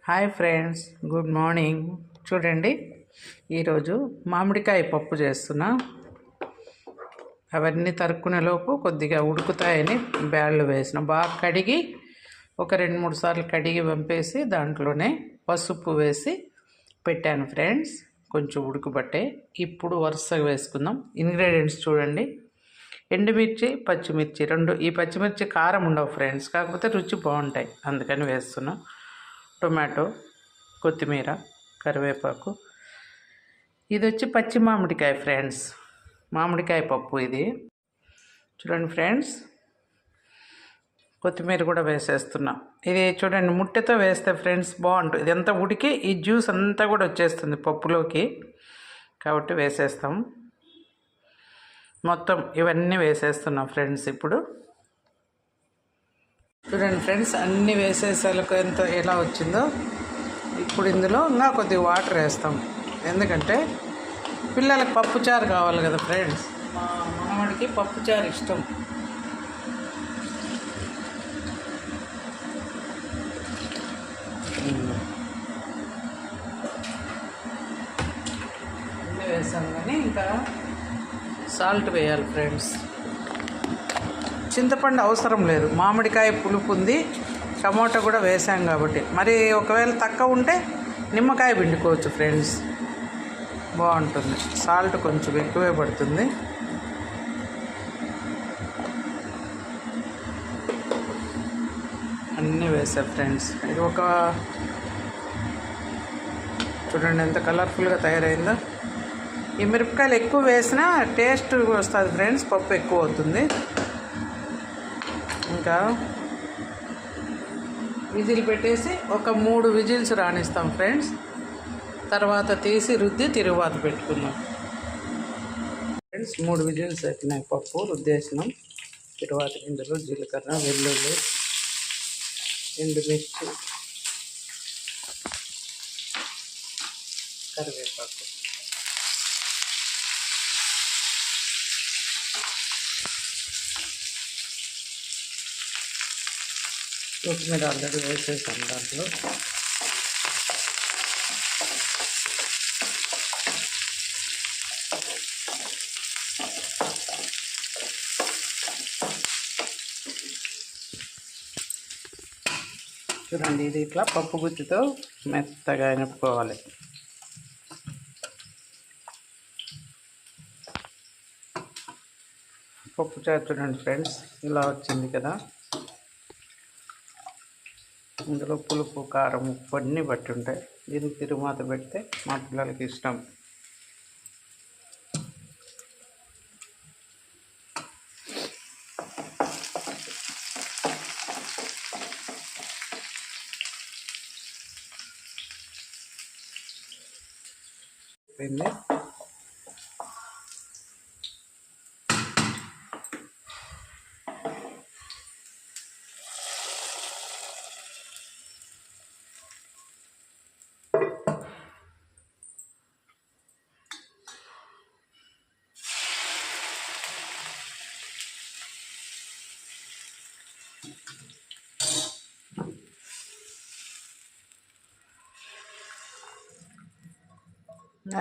Hi friends, good morning. చూడండి, ఈరోజు మామిడికాయ పప్పు చేస్తున్నా. అవన్నీ తరుక్కునే లోపు కొద్దిగా ఉడుకుతాయని బ్యాళ్ళు వేసిన, బాగా కడిగి ఒక 2-3 సార్లు కడిగి పంపేసి దాంట్లోనే పసుపు వేసి పెట్టాను ఫ్రెండ్స్, కొంచెం ఉడుకుబట్టే. ఇప్పుడు వరుసగా వేసుకుందాం. ఇంగ్రీడియంట్స్ చూడండి: ఎండుమిర్చి, పచ్చిమిర్చి 2. ఈ పచ్చిమిర్చి కారం ఉండవు ఫ్రెండ్స్, కాకపోతే రుచి బాగుంటాయి, అందుకని వేస్తున్నాం. టొమాటో, కొత్తిమీర, కరివేపాకు. ఇది వచ్చి పచ్చి మామిడికాయ ఫ్రెండ్స్, మామిడికాయ పప్పు ఇది. చూడండి ఫ్రెండ్స్, కొత్తిమీర కూడా వేసేస్తున్నా. ఇది చూడండి, ముట్టెతో వేస్తే ఫ్రెండ్స్ బాగుంటుంది. ఇదంతా ఉడికి ఈ జ్యూస్ అంతా కూడా వచ్చేస్తుంది పప్పులోకి, కాబట్టి వేసేస్తాం. మొత్తం ఇవన్నీ వేసేస్తున్నాం ఫ్రెండ్స్. ఇప్పుడు చూడండి ఫ్రెండ్స్, అన్నీ వేసేసాలకు ఎలా వచ్చిందో. ఇప్పుడు ఇందులో ఇంకా కొద్దిగా వాటర్ వేస్తాం, ఎందుకంటే పిల్లలకి పప్పుచారు కావాలి కదా ఫ్రెండ్స్. మా మనవాడికి పప్పుచారు ఇష్టం. అన్నీ వేసాం, కానీ ఇంకా సాల్ట్ వేయాలి ఫ్రెండ్స్. చింతపండు అవసరం లేదు, మామిడికాయ పులుపు ఉంది, టమోటా కూడా వేసాం కాబట్టి. మరి ఒకవేళ తక్కువ ఉంటే నిమ్మకాయ పిండుకోవచ్చు ఫ్రెండ్స్, బాగుంటుంది. సాల్ట్ కొంచెం ఎక్కువే పడుతుంది. అన్నీ వేసా ఫ్రెండ్స్. ఇది ఒక చూడండి ఎంత కలర్ఫుల్గా తయారైందో. ఈ మిరపకాయలు ఎక్కువ వేసినా టేస్ట్ వస్తుంది ఫ్రెండ్స్, పప్పు ఎక్కువ అవుతుంది. ఇంకా విజిల్ పెట్టేసి ఒక 3 విజిల్స్ రాణిస్తాం ఫ్రెండ్స్. తర్వాత తీసి రుద్ది తిరువాత పెట్టుకుందాం ఫ్రెండ్స్. 3 విజిల్స్ అయిపోయినాయి, పప్పు రుద్దేసినాం. తిరువాత గింజలు, జీలకర్ర, వెల్లుల్లి, ఎండుమిర్చి, కరివేపాకు. కొత్తిమీర ఆల్రెడీ వేసేసాం దాంట్లో. చూడండి, ఇది ఇట్లా పప్పు గుత్తితో మెత్తగా ఎనుపుకోవాలి. పప్పు చారు చూడండి ఫ్రెండ్స్, ఇలా వచ్చింది కదా. ఇందులో పులుపు, కారం, ఉప్పు అన్నీ బట్టి ఉంటాయి. దీనికి తిరువాత పెడితే మా పిల్లలకి ఇష్టం.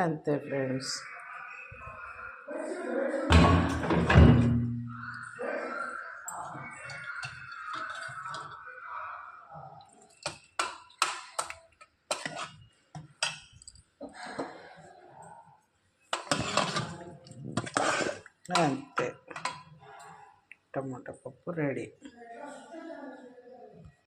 అంతే ఫ్రెండ్స్. అంతే, టమాటా పప్పు రెడీ.